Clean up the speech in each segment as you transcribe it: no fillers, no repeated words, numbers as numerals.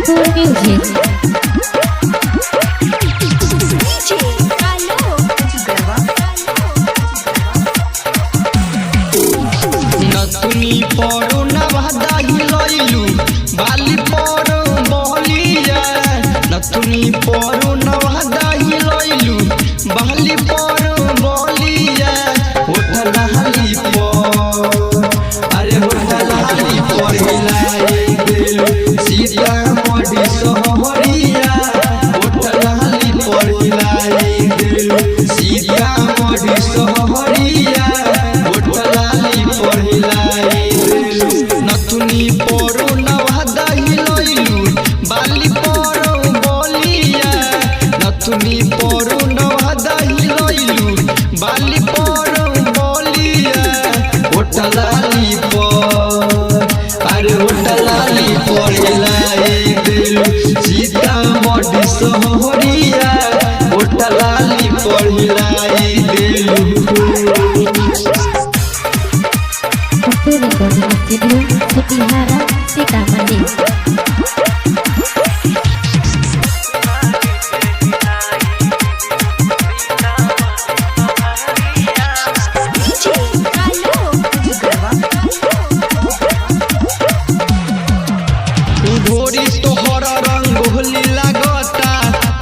Kapoor Music. नथुनी परो नवादा हिलैलू बाली परो बहलिया नथुनी परो नवादा हिलैलू बाली परो बहलिया होठल हाली पर अरे होठल हाली पर हिलाई देलू सीता मोडी सहरिया होठल हाली पर हिलाई देलू सीता मोडी सहरिया नथुनी परो नवादा हिलैलू बाली परो बलिया नथुनी परो नवादा हिलैलू बाली परो बलिया होटलाली पर अरे होटलाली पर हिलाई देलू सीता मोडी सहरिया होटलाली पर हिलाई देलू Kapoor Recording Studio, Sutihara, Sitamarhi. ढोरी तोहर रंग होली लागता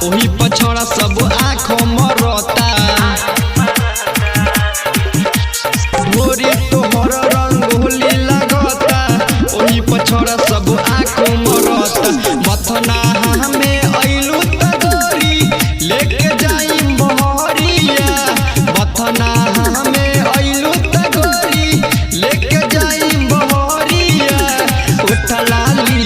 ओही पछड़ा सब आँख मरता ढोरी तोहर रंग होली लागता ओही पछड़ा सब आँख मरता मथना हमें अइलू त गोरी लेके जाई बहरिया मथना हमें अइलू त गोरी लेके जाई बहरिया होटलाली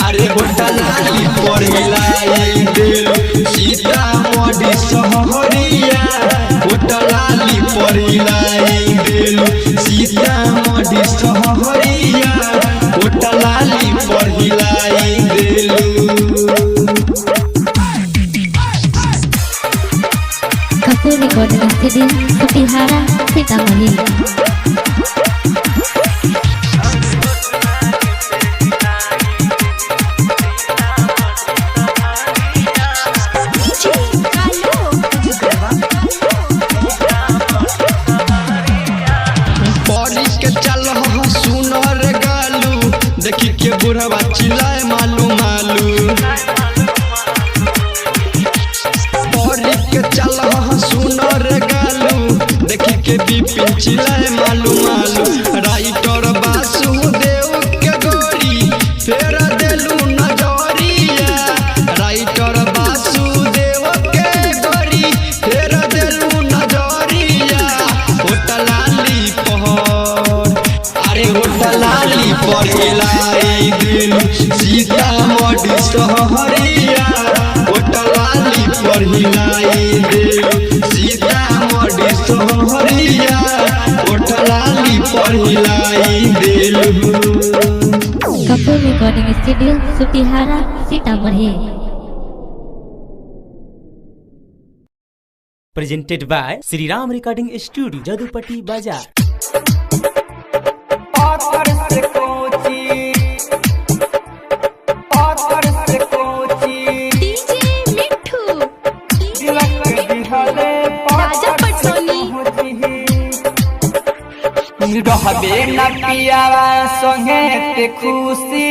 अरे होटलाली पर हिलाई देलू सीता मोडी सहरिया होटलाली पर हिलाई देलू सीता मोडी सहरिया होटलाली पर हिलाई देलू Kapoor Recording Studio, Sutihara, Sitamarhi. सुनर गालू देखी के बुढ़वा चिल्लाए मालू मालू परी के चल सुनर गालू देखी के बिपिन चिल्लाए मालू मालू राइटर वासुदेव के गोरी फेर देलू नजरिया राइटर वासुदेव के गोरी फेर देलू नजरिया होटलाली होटलाली पर हिलाई देलू सीता मोडी सहरिया होटलाली पर हिलाई देलू सीता मोडी सहरिया होटलाली पर हिलाई देलू Kapoor Recording Studio, Sutihara, Sitamarhi. Presented by Sri Ram Recording Studio, Jadupati Bazaar. रहबे न पियावा संगे ते खुशी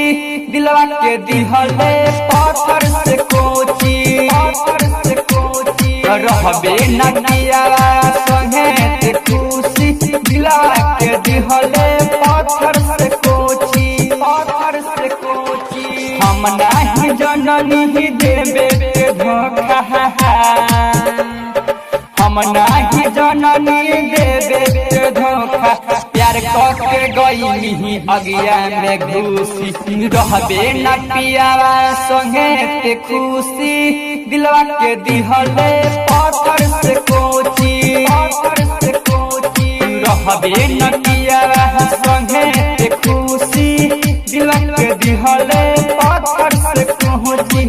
दिलवा के दिहले पत्थर से कोची रहबे न पियावा संगे ते खुशी दिलवा के दिहले पत्थर से कोची हम नहीं जननी देबे के धोखा हम नहीं जननी देबे के धोखा प्यार करके गईली अगिया में घुसी रहबे न पियावा संगे ते खुशी दिलवा के दिहले पत्थर से कोची रहबे न पियावा संगे ते खुशी दिलवा के दिहले पत्थर से कोची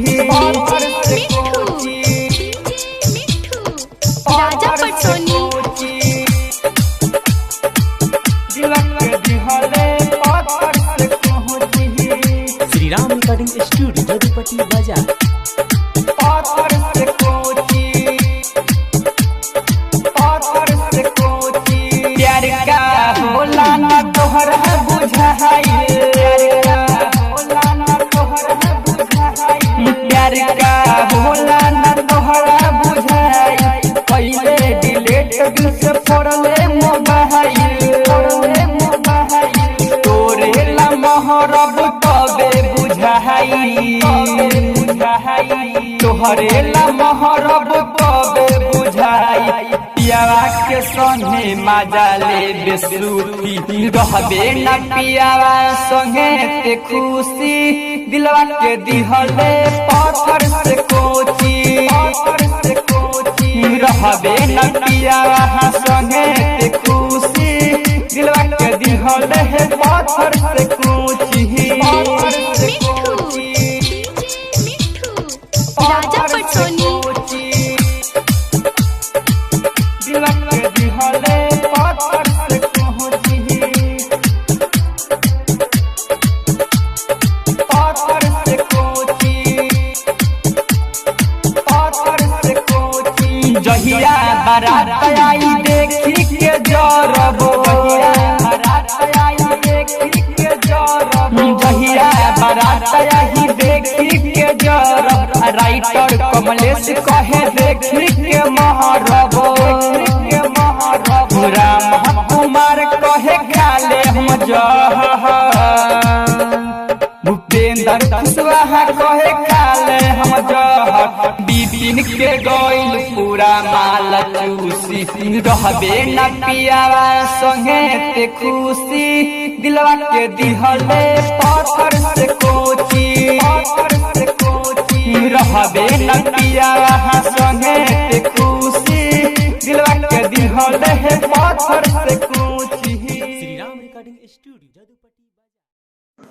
राजा पटसोनी दिलवा के दिहले पत्थर से कोची श्री राम रिकॉर्डिंग स्टूडियो जदुपट्टी बाजार। पाथर से कोची प्यार का होला ना तोहरा बुझाई, प्यार का होला ना तोहरा बुझाई, पहले डिलीट दिल से फोड़ले मोबाइल, तोरे ला महरब तबे बुझाई, तोहरे ला महरब तबे बुझाई, पियावा के संगे मजा ले बेसुती, रहबे न पियावा संगे ते खुशी, दिलवा के दिहले पाथर से कोची, रहबे न पियावा संगे ते खुशी, दिलवा के दिहले पाथर से कोची। राजा पटसोनी दिलवा के दिहले पाथर से कोची, पाथर से कोची, जहिया बारात आई देखी के जरब, जहिया बारात आई देखी के जरब, राइटर कमलेश कहे देखी के महरब, राम कुमार कहे खाले हम भूपेंद्र कुशवाहा कहे खाले हम बिपिन के गइल पूरा माल चूसी, रहबे न पियावा संगे ते खुशी, दिलवा के दिहले पाथर से कोची, रहबे न पियावा संगे ते खुशी, दिलवा के दिहले पाथर से कोची। श्री राम रिकॉर्डिंग स्टूडियो जदुपट्टी बाजार।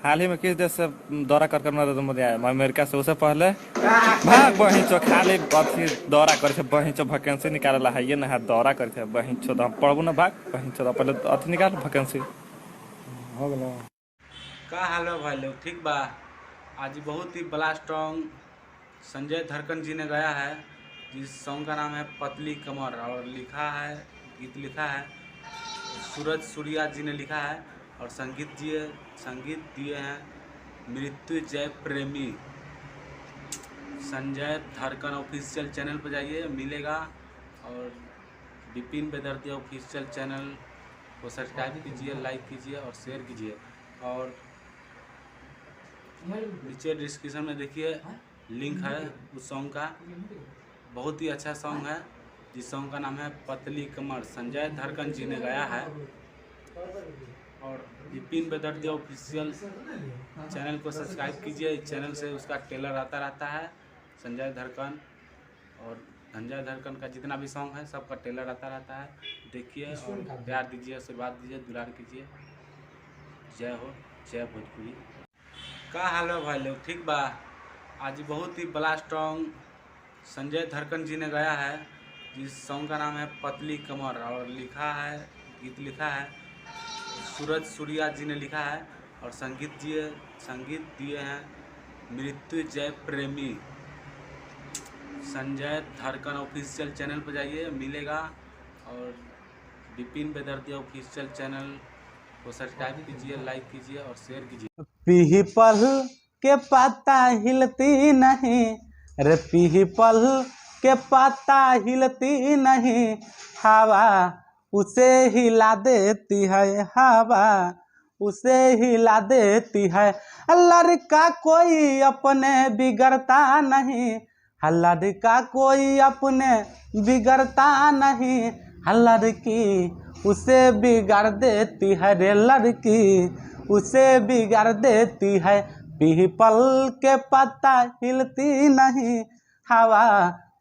हाल ही में किस देश से दौरा कर नरेंद्र मोदी आया, अमेरिका से, उससे पहले भाग बही चो खाली अथी दौरा करे बही चो वैकेंसी निकाल है, ये ना दौरा करे बही चो हम पढ़बू ना भाग बही चो पहले अथी निकाल वैकेंसी हो गलो। का हाल है भाई लोग, ठीक बा। आज बहुत ही बड़ा सॉन्ग संजय धड़कन जी ने गाया है, जिस सॉन्ग का नाम है पतली कमर, और लिखा है, गीत लिखा है सूरज सूर्या जी ने लिखा है, और संगीत दिए हैं मृत्युंजय प्रेमी। संजय धड़कन ऑफिशियल चैनल पर जाइए, मिलेगा, और विपिन बेदर्दिया ऑफिशियल चैनल को सब्सक्राइब कीजिए, लाइक कीजिए और शेयर कीजिए, और नीचे डिस्क्रिप्शन में देखिए लिंक है उस सॉन्ग का। बहुत ही अच्छा सॉन्ग है, जिस सॉन्ग का नाम है पतली कमर, संजय धड़कन जी ने गाया है, और विपिन बेदर्दिया ऑफिशियल चैनल को सब्सक्राइब कीजिए। इस चैनल से उसका ट्रेलर आता रहता है, संजय धड़कन और संजय धड़कन का जितना भी सॉन्ग है सबका ट्रेलर आता रहता है, देखिए और प्यार दीजिए, आशीर्वाद दीजिए, दुलार कीजिए। जय हो, जय भोजपुरी। का हाल है भाई लोग, ठीक बा। आज बहुत ही बड़ा सॉन्ग संजय धड़कन जी ने गाया है, जिस सॉन्ग का नाम है पतली कमर, और लिखा है, गीत लिखा है सूरज सूर्या जी ने लिखा है, और संगीत दिए हैं मृत्युंजय प्रेमी। संजय धड़कन ऑफिशियल चैनल पर जाइए, मिलेगा, और विपिन बेदर्दिया ऑफिशियल चैनल को सब्सक्राइब कीजिए, लाइक कीजिए और शेयर कीजिए। पीपल के पत्ता हिलती नहीं रे, पीपल के पत्ता हिलती नहीं, हवा उसे हिला देती है, हवा उसे हिला देती है। लड़का कोई अपने बिगड़ता नहीं, लड़का कोई अपने बिगड़ता नहीं, लड़की उसे बिगाड़ देती है रे, लड़की उसे बिगाड़ देती है। पीपल के पत्ता हिलती नहीं, हवा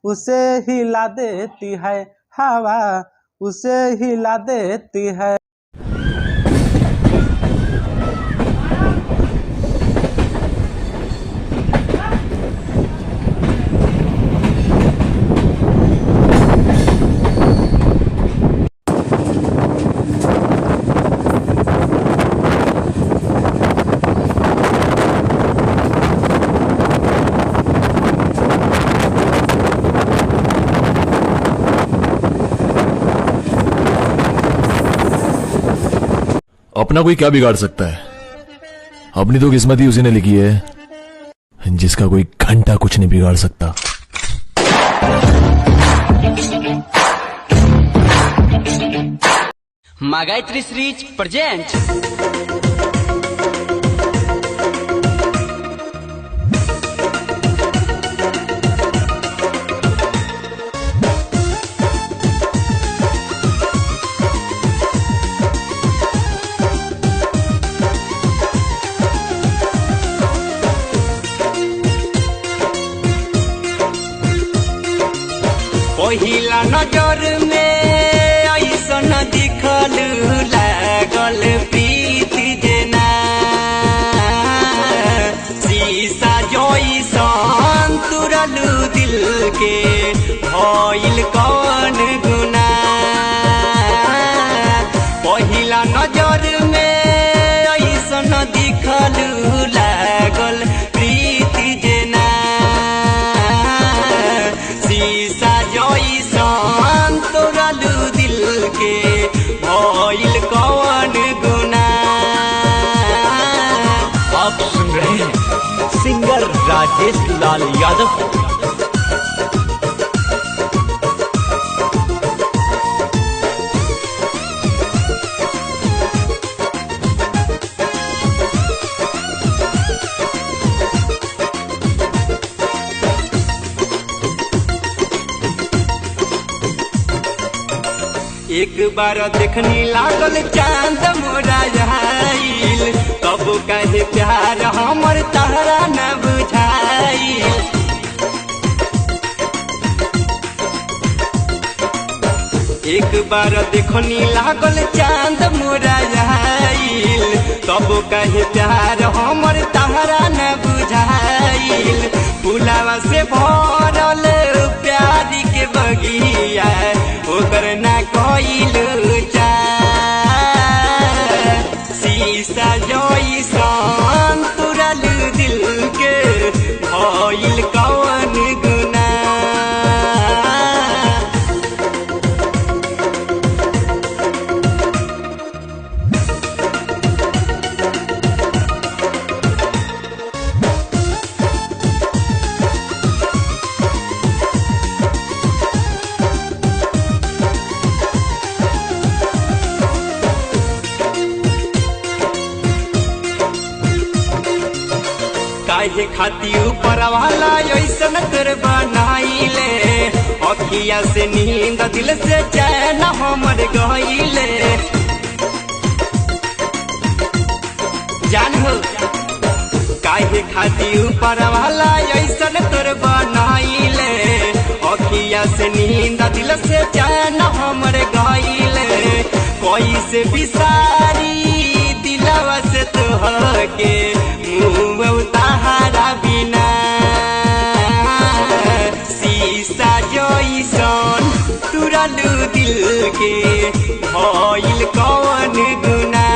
उसे हिला देती है, हवा उसे हिला देती है। अपना कोई क्या बिगाड़ सकता है? अपनी तो किस्मत ही उसी ने लिखी है जिसका कोई घंटा कुछ नहीं बिगाड़ सकता। गायत्री सीरीज प्रेजेंट पहिला नजर में ऐसन दिखल लागल प्रीति जेना शीशा जैसन तुरल दिल के भइल कौन गुना। पहिला नजर में ऐसन दिखल लागल प्रीति जेना शीशा जैसन तोरल दिल के भइल कौन गुना। आप सुन रहे हैं सिंगर राजेश लाल यादव। एक बार देखनी लागल चांद मोरा आइल, तब कहे प्यार हमर तहरा न बुझाइल। एक बार देखनी लागल चांद मोरा आइल, तब कहे प्यार हमर तहरा न बुझाइल। पुलावा से भरल प्यार के बगिया ओकर ना कइल शीशा जैसन तुरल दिल के भइल कौन गुना। काहे खाती ऊपर वाला ऐसन कर बनाइले, अखिया से नींद दिल से चैन हमर गइले। जान हो काहे खाती ऊपर वाला ऐसन कर बनाइले, अखिया से नींद दिल से चैन हमर गइले। कोई से बिसारी दिलवा से तोहके मुँह उतारा बिना शीशा जैसन तुरल दिल के भइल कौन गुना।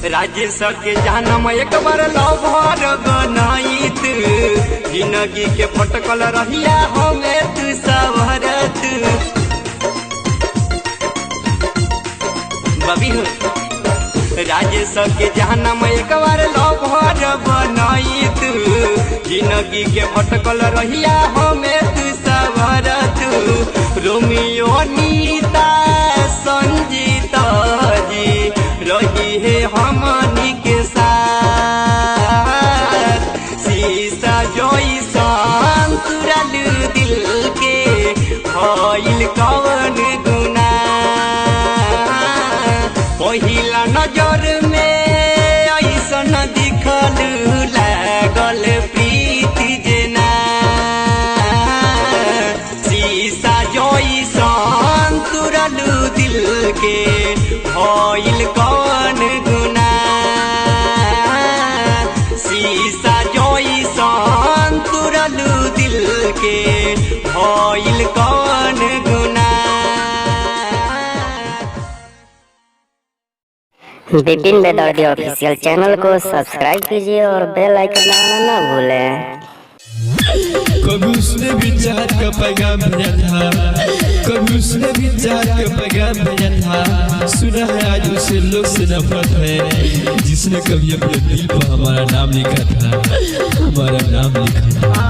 राजेश के जानम एक बार लवर बनाइत, जिंदगी के फटकल रहिया हमें तू सवरत। बबी हो राजेश के जानम एक बार लवर बनाइत, जिंदगी के फटकल रहिया हमें तू सवरत। रोमियो नीता संजीता जी रही है हमनी के साथ शीशा जैसन तुरल दिल के भइल कौन गुना। पहिला नजर में ऐसन दिखल लागल प्रीति जेना शीशा जैसन तुरल दिल के भइल कौन गुना। शीशा जैसन भइल कौन गुना। विपिन बेदर्दी ऑफिशियल चैनल को सब्सक्राइब कीजिए और बेल आइकन दबाना ना भूलें। कभी उसने भी चाहत का पैगाम भेजा था, कभी उसने भी चाहत का पैगाम भेजा था। सुना है आज उसे लोग से नफरत है, जिसने कभी अपने दिल पर हमारा नाम लिखा था, हमारा नाम लिखा था।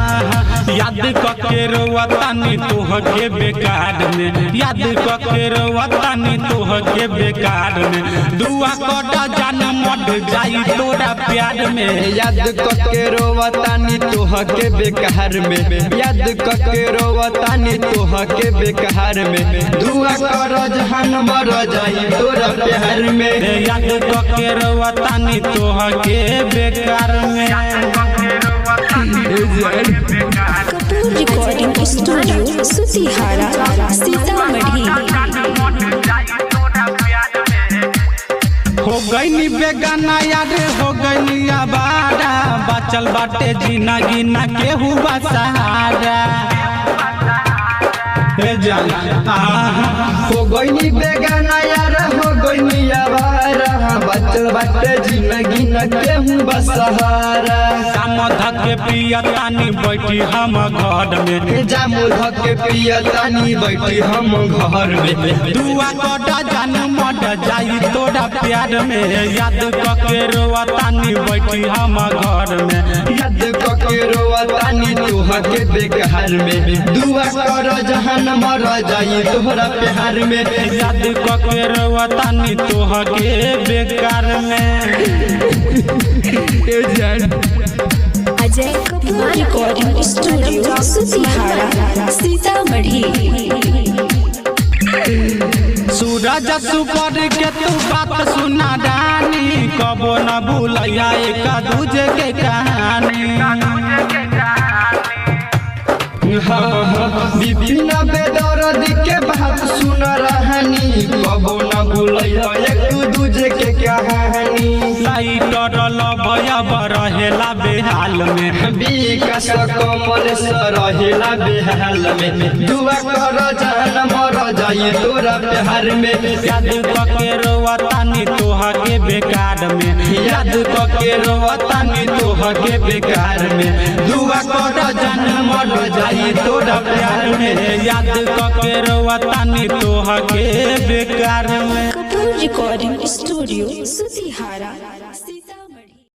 याद करके रोवतानी तोहके बेकार में, याद करके रोवतानी तोहके बेकार में। दुआ कोटा जान मट जाई तोरा प्यार में। याद करके रोवतानी तोहके बेकार में, याद करके रोवतानी तोहके बेकार में। दुआ कर जहान मर जाई तोरा प्यार में। याद करके रोवतानी तोहके बेकार में। Kapoor recording studio Sutihara Sitamarhi. हो गई बेगाना यार हो गई आबारा, बचल बाटे जीना गिना के हुआ सहारा। हो गई बेगाना यार हो गई आवारा, बचल बाटे जिंदगी न केहू बसहारा। जामो धके पियतानी बैठी हम घर में, जामो धके पियतानी बैठी हम घर में। दुआ कोटा जान मट जाई तोरा प्यार में। याद करके रोवतानी बैठी हम घर में, याद करके रोवतानी तोहके बेकार में। दुआ कर जहान मर जाई तोहरा प्यार में। याद करके रोवतानी तोहके बेकार में। Ajay Kapoor recording studio Sutihara Sitamarhi. Suraj super के तू बात सुना रानी, कबो न भूलिया एक दूजे के कहानी। विपिन बेदर्दी के बात सुन रहनी, कबो न भूलिया एक दूजे के कहानी। लाइटर लभया रहेला बेहाल में, विकास कमल रहेला बेहाल में। दुआ कर जान मर जाई तोरा प्यार में। याद करके रोवतानी तोहके बेकार में, याद करके रोवतानी तोहके बेकार में। दुआ कर जान मर जाई तोरा प्यार में। याद करके रोवतानी तोहके बेकार में। Kapoor recording studio Sutihara.